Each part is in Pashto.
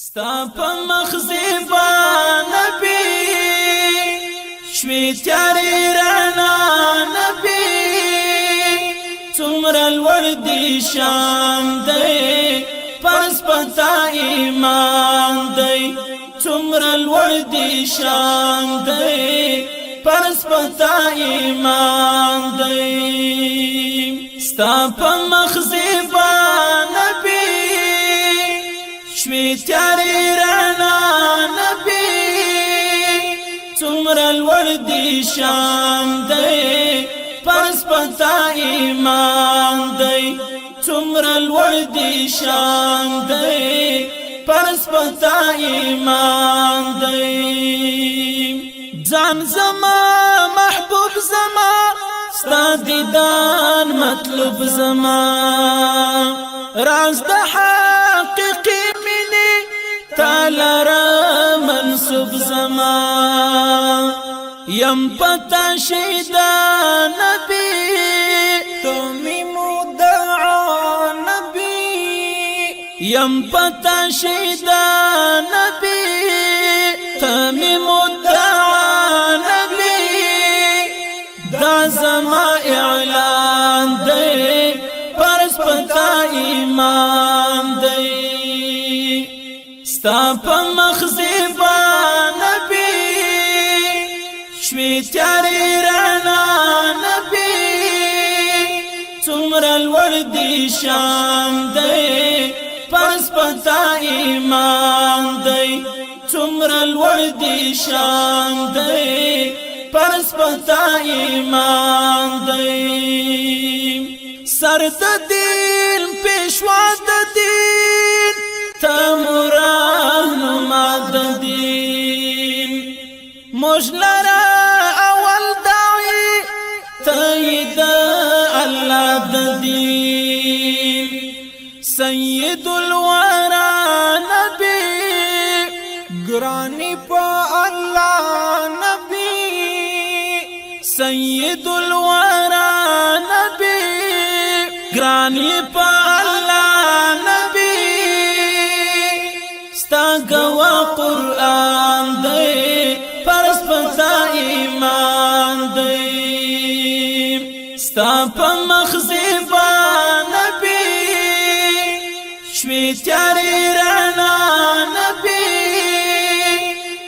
ستا په مخ زیبا نبی شوی تیاری رانا نبی څومره لوړ دی شان دی پس پتا ایمان دی څومره لوړ دی شان دی پس پتا ایمان دی ستا په مخ زیبا نبی شوی تیاری رانا نبی څومره لوړ دی شان دی پس پتا ایمان دی څومره لوړ دی شان دی پس پتا ایمان دی ځان زما محبوب زما ستا دیدان مطلوب زما راز د حقیقی تالرا منصوب زما یم پتا شیدا نبی تمی مدعا نبی یم پتا شیدا نبی تمی مدعا نبی دا زما اعلان دی پرس پتا ایمان دی ستا په مخ زیبا نبی شوی تیاری رانا نبی څومره لوړ دی شان دی پس پتا ایمان دی څومره لوړ دی شان دی پس پتا ایمان دی سر د دین پیشوا د دین تمران ماد دین مجلرا اول داعی تایید اللہ دین سید الورا نبی گرانی پا اللہ نبی سید الورا نبی گرانی پا اللہ نبی گوا قرآن دی پرس پتا ایمان دی ستا په مخ زیبا نبی شوی تیاری رانا نبی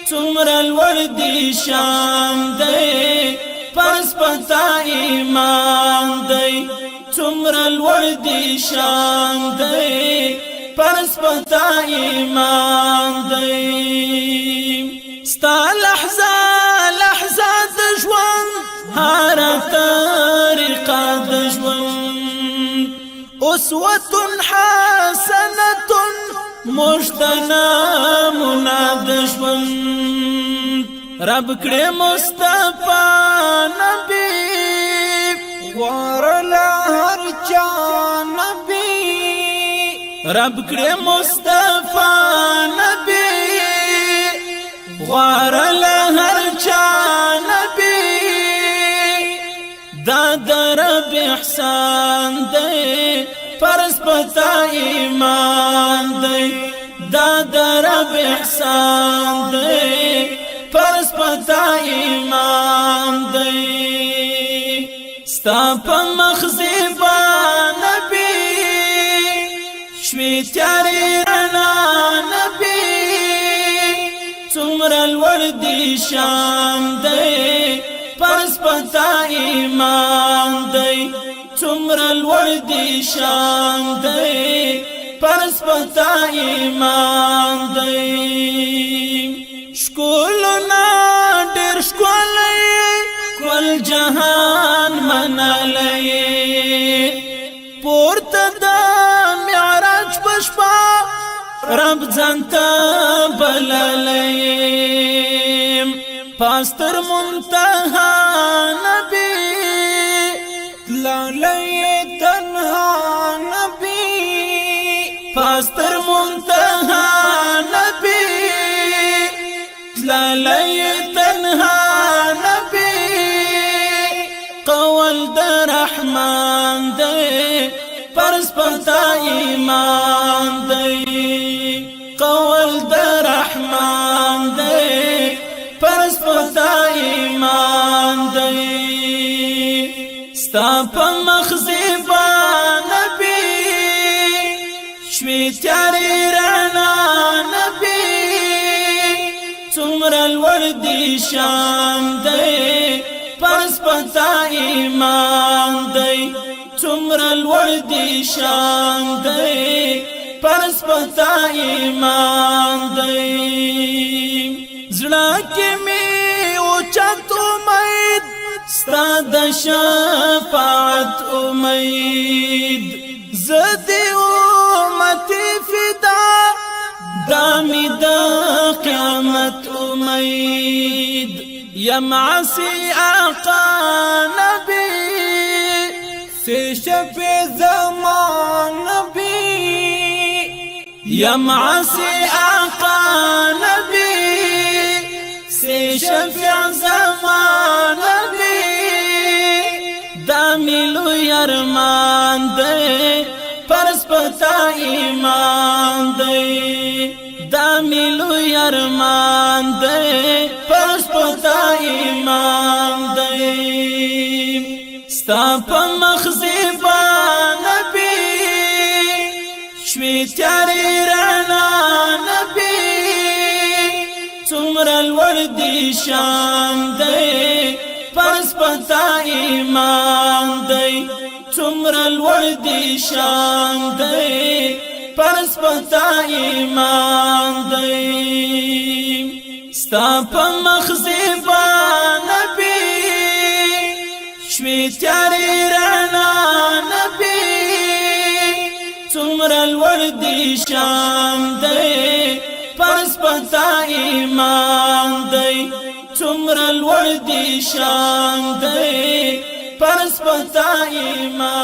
څومره لوړ دی شان دی پرس پتا ایمان دی څومره لوړ دی شان دی پرس پتا ایمان دی ستا لحظه لحظه د ژوند هر طریقه د ژوند اسوه حسنه مجتنا مناد ژوند رب کړه مصطفی نبی ورلا هر چا نبی رب کړه مصطفی نبی غوار له هر چا نبی دا رب احسان دی پرس پتا ایمان دی دا رب احسان دی پرس پتا ایمان دی ستا په مخ زیبا نبی شوی تیاری رانا نبی څومره لوړ دی شان دی پس پتا ایمان دی څومره لوړ دی شان دی پس پتا ایمان دی شکولنا ډېر ښکلی کل جهان منلی پورته رب ځانته بللیم پاستر منتها نبی تلالی تنها نبی پاستر منتها نبی تلالی تنها نبی قول در رحمان دی پرس پتا ایمان دی قول څومره لوړ دی شان دی پس پتا ایمان دی څومره لوړ دی شان دی پس پتا ایمان دی زړه کې می اوچت امید ستا د شفاعت امید زدی امتی فدا دامی دا قیامت امید یم عسی آقا نبی سے شفیع زمان نبی یم عسی آقا نبی سے شفیع زمان نبی دامی لوی ارمان دے پرس پتا ایمان دے دامی لوی ارمان دے پرس پتا ایمان دے ستا پا مخ زیبا نبی شوی تیاری رانا نبی څومره لوړ دی شان دی پرس پتا ایمان دی څومره لوړ دی شان دی پرس پتا ایمان دی ستا په مخ زیبا نبی شوی تیاری رانا نبی څومره لوړ دی شان دی پرس پتا ایمان دی څومره لوړ دی شان دی پرس پتا ایمان